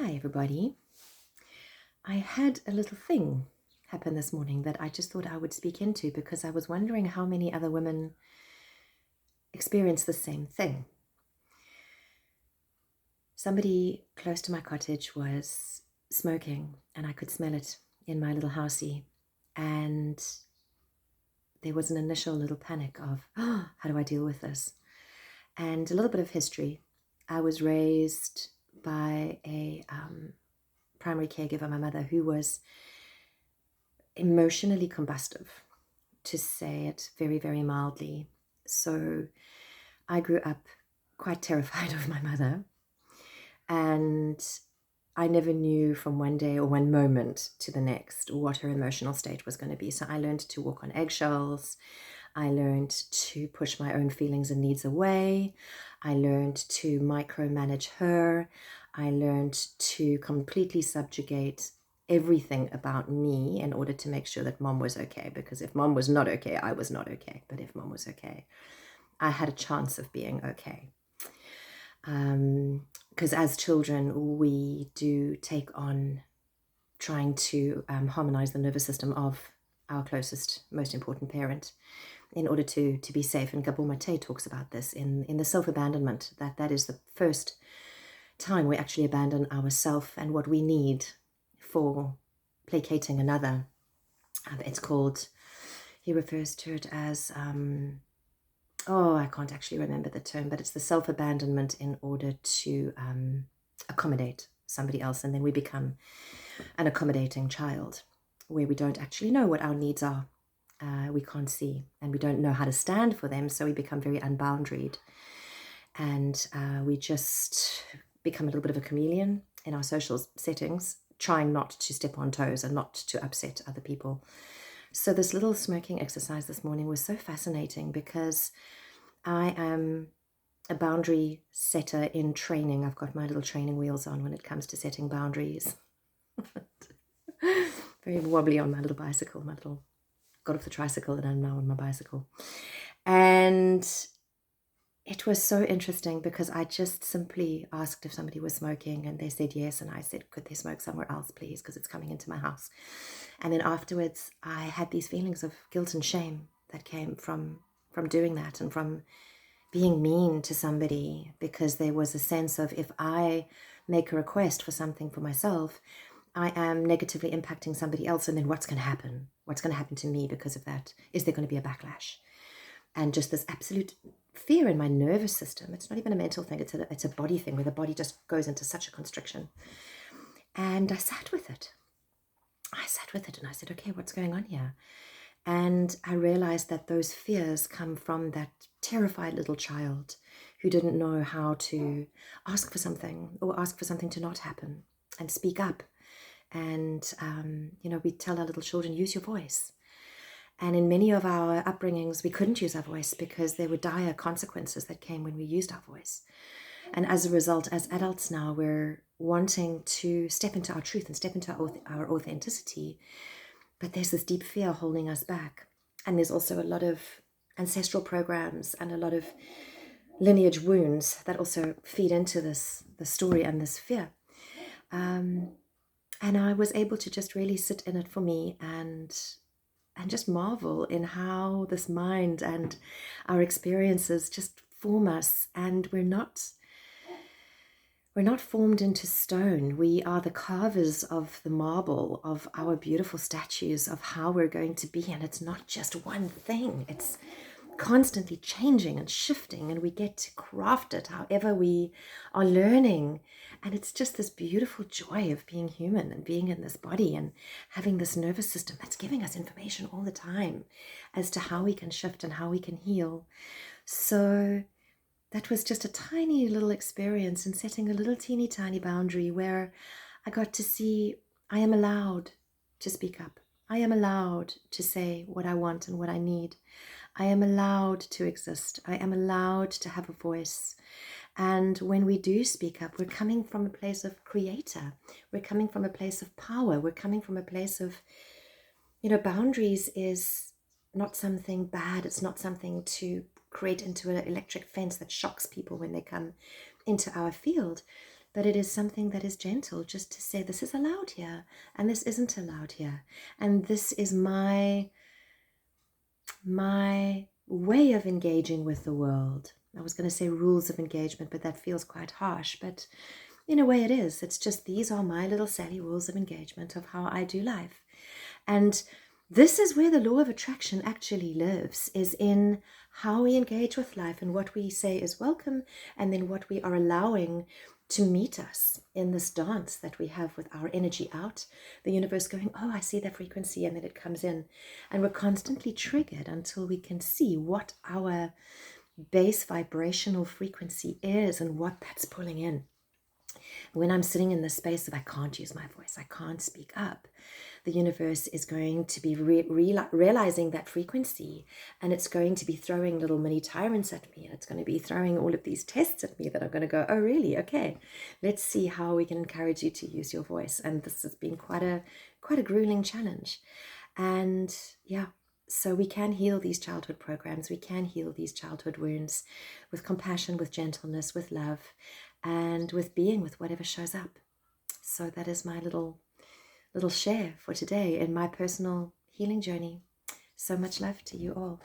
Hi, everybody. I had a little thing happen this morning that I just thought I would speak into because I was wondering how many other women experience the same thing. Somebody close to my cottage was smoking, and I could smell it in my little housey. And there was an initial little panic of, oh, how do I deal with this? And a little bit of history. I was raised by a primary caregiver, my mother, who was emotionally combustive, to say it very, very mildly. So I grew up quite terrified of my mother, and I never knew from one day or one moment to the next what her emotional state was going to be. So I learned to walk on eggshells. I learned to push my own feelings and needs away. I learned to micromanage her. I learned to completely subjugate everything about me in order to make sure that mom was okay. Because if mom was not okay, I was not okay. But if mom was okay, I had a chance of being okay. Because as children, we do take on trying to harmonize the nervous system of our closest, most important parent in order to be safe. And Gabor Mate talks about this in the self-abandonment, that is the first time we actually abandon ourself and what we need for placating another. It's called, he refers to it as, I can't actually remember the term, but it's the self-abandonment in order to accommodate somebody else. And then we become an accommodating child where we don't actually know what our needs are. We can't see, and we don't know how to stand for them, so we become very unboundaried. And we just become a little bit of a chameleon in our social settings, trying not to step on toes and not to upset other people. So this little smoking exercise this morning was so fascinating because I am a boundary setter in training. I've got my little training wheels on when it comes to setting boundaries. Very wobbly on my little bicycle, got off the tricycle and I'm now on my bicycle. And it was so interesting because I just simply asked if somebody was smoking and they said yes. And I said, could they smoke somewhere else, please? Because it's coming into my house. And then afterwards, I had these feelings of guilt and shame that came from doing that and from being mean to somebody, because there was a sense of, if I make a request for something for myself, I am negatively impacting somebody else. And then what's going to happen? What's going to happen to me because of that? Is there going to be a backlash? And just this absolute fear in my nervous system. It's not even a mental thing. It's a body thing where the body just goes into such a constriction. And I sat with it. And I said, okay, what's going on here? And I realized that those fears come from that terrified little child who didn't know how to ask for something or ask for something to not happen and speak up. And, we tell our little children, use your voice. And in many of our upbringings, we couldn't use our voice because there were dire consequences that came when we used our voice. And as a result, as adults now, we're wanting to step into our truth and step into our authenticity. But there's this deep fear holding us back. And there's also a lot of ancestral programs and a lot of lineage wounds that also feed into the story and this fear. And I was able to just really sit in it for me and just marvel in how this mind and our experiences just form us. And we're not formed into stone. We are the carvers of the marble of our beautiful statues of how we're going to be. And it's not just one thing. It's constantly changing and shifting, and we get to craft it however we are learning. And it's just this beautiful joy of being human and being in this body and having this nervous system that's giving us information all the time as to how we can shift and how we can heal. So that was just a tiny little experience in setting a little teeny tiny boundary where I got to see I am allowed to speak up. I am allowed to say what I want and what I need. I am allowed to exist. I am allowed to have a voice. And when we do speak up, we're coming from a place of creator. We're coming from a place of power. We're coming from a place of, boundaries is not something bad. It's not something to create into an electric fence that shocks people when they come into our field. but it is something that is gentle, just to say this is allowed here and this isn't allowed here. And this is my way of engaging with the world. I was going to say rules of engagement, but that feels quite harsh. But in a way it is. It's just these are my little Sally rules of engagement of how I do life. And this is where the law of attraction actually lives, is in how we engage with life and what we say is welcome, and then what we are allowing to meet us in this dance that we have with our energy out, the universe going, oh, I see that frequency, and then it comes in. And we're constantly triggered until we can see what our base vibrational frequency is and what that's pulling in. When I'm sitting in the space of I can't use my voice, I can't speak up, the universe is going to be realizing that frequency, and it's going to be throwing little mini tyrants at me, and it's going to be throwing all of these tests at me that are going to go, oh really, okay, let's see how we can encourage you to use your voice. And this has been quite a grueling challenge. And yeah, so we can heal these childhood programs, we can heal these childhood wounds with compassion, with gentleness, with love, and with being with whatever shows up. So that is my little share for today in my personal healing journey. So much love to you all.